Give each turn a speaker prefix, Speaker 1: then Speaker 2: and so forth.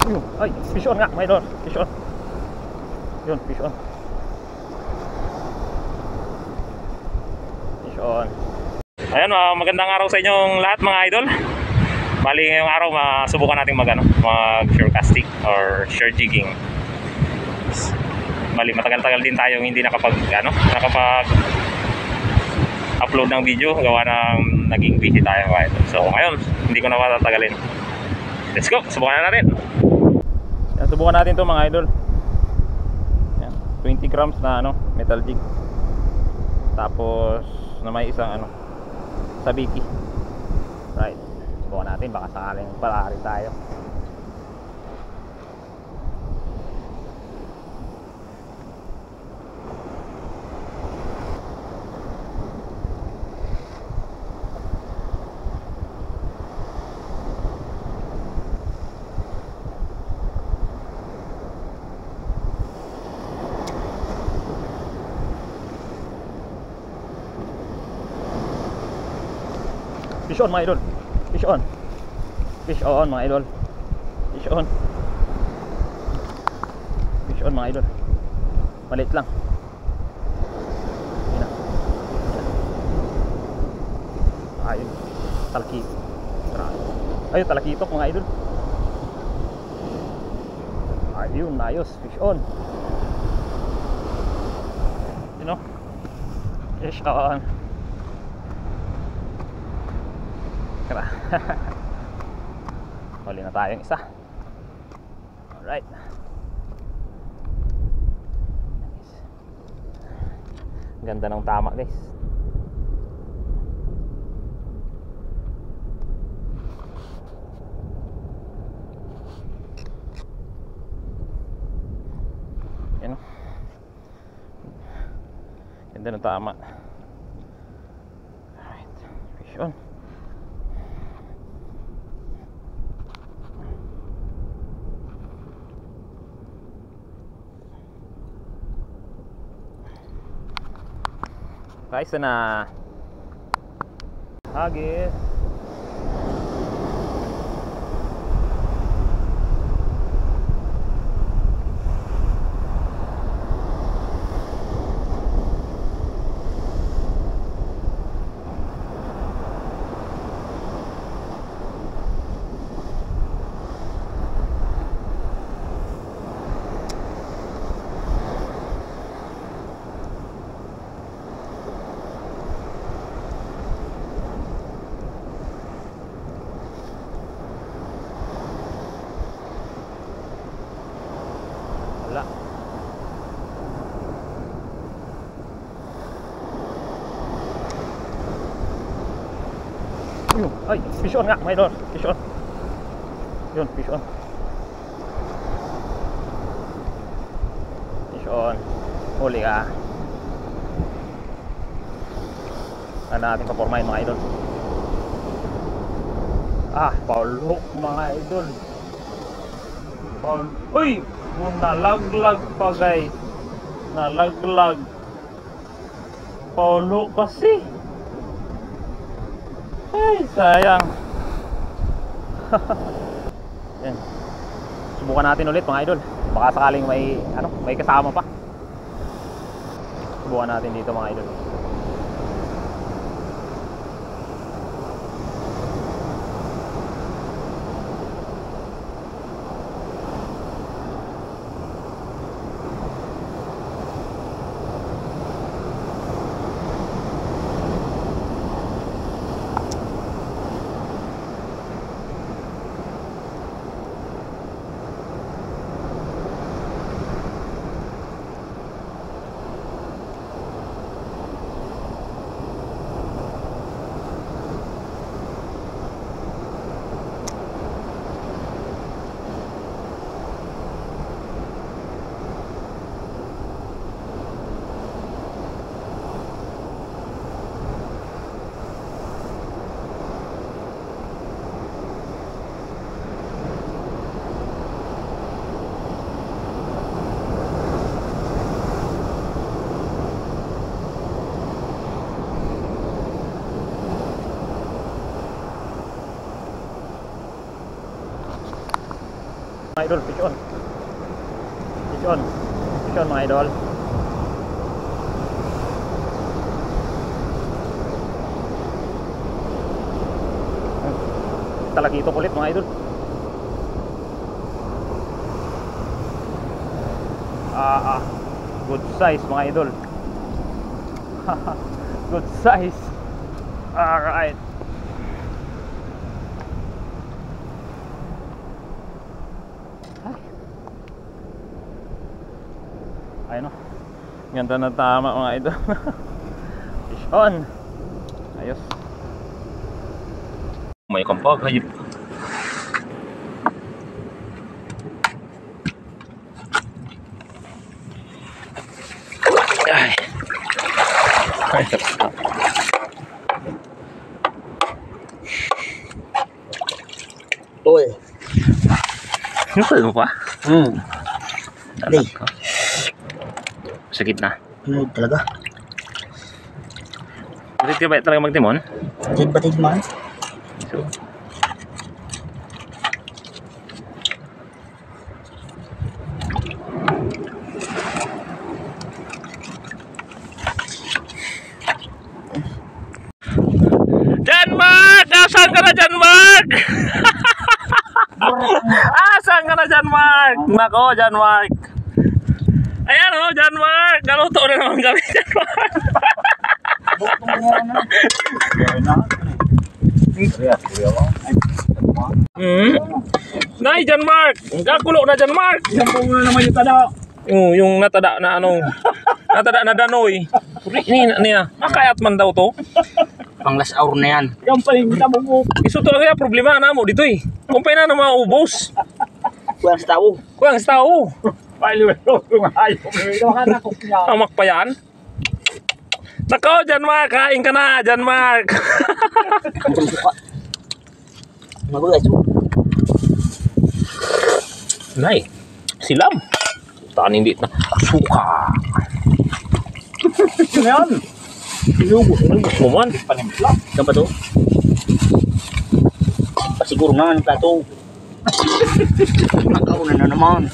Speaker 1: Yun, ay, fish on nga, mga idol. Fish on. Yun, fish on. Fish on. Ayan, magandang araw sa inyong lahat mga idol. Bali ngayong araw masubukan natin mag shore casting or shore jigging. Bali matagal-tagal din tayong hindi nakapag upload ng video gawa ng naging busy tayo mga idol. So ngayon, hindi ko na matatagalin. Let's go, subukan na natin. Yan, subukan natin to mga idol. Yan, 20 grams na metal jig. Tapos na may isang sabiki. Right. Subukan natin, baka sakaling palari tayo. Fish on mga idol. Fish on. Fish on mga idol. Fish on. Fish on mga idol. Maliit lang. Ayun na. Ayun. Talaki. Ayun, talakitok mga idol. Ayun, ayos. Fish on. You know? Fish on. Tara. Huli na tayong isa. Alright. Ganda ng tama guys. Yan o. Ganda ng tama. Alright. Fish on. Guys, na hagis. Wala. Yun, ay, fish on nga, mga idol. Fish on. Yun, fish on. Fish on. Huli ka. Ano natin papormahin mga idol. Ah, paulok mga idol. Uy! Nalaglag pa guys. Nalaglag. Paulo kasi. Ay, sayang. Yan. Subukan natin ulit mga idol. Baka sakaling may kasama pa. Subukan natin dito mga idol. Mga idol, fish on. Fish on. Fish on mga idol. Talakito kulit mga idol. Good size mga idol. Good size. Alright. Ayun o. Ganda na tama mga idol. Fish on. Ayos. May kampag hayip. Ay. Ay.
Speaker 2: Uy.
Speaker 1: Nukul mo pa?
Speaker 2: Hindi.
Speaker 1: Sakit na.
Speaker 2: Ano talaga?
Speaker 1: Bakit ka ba talaga magtimon?
Speaker 2: Batid man.
Speaker 1: So, John Mark! Asan ka na, John Mark? Asan ka na, John Mark? Nako, John Mark. Ayan o, John Mark. Galuto na naman kami, John Mark. Nay, John Mark. Gakulo na, John Mark.
Speaker 2: Naman yung tada.
Speaker 1: Yung natada na ano. Natada na danoy. Niya. Makayat man daw to.
Speaker 2: Pang last hour na yan.
Speaker 3: Yung paligid na mo.
Speaker 1: Iso to kaya problema na mo dito eh. Kumpay na ng mga ubos.
Speaker 2: Kulang sa tao.
Speaker 1: Kuang sa tao.
Speaker 3: Pailiwero kung ayaw. Iwakan ako niya.
Speaker 1: Tamak pa yan. Nako, John Mark. Kain ka na, John Mark.
Speaker 2: Ang suka. Magulat mo.
Speaker 1: Nay, silam. Tanin dit na. Suka.
Speaker 3: Ano yan?
Speaker 1: Muman.
Speaker 3: Panimpla.
Speaker 2: Saan pa to? Pasiguro na ang plato. Nakauna na naman.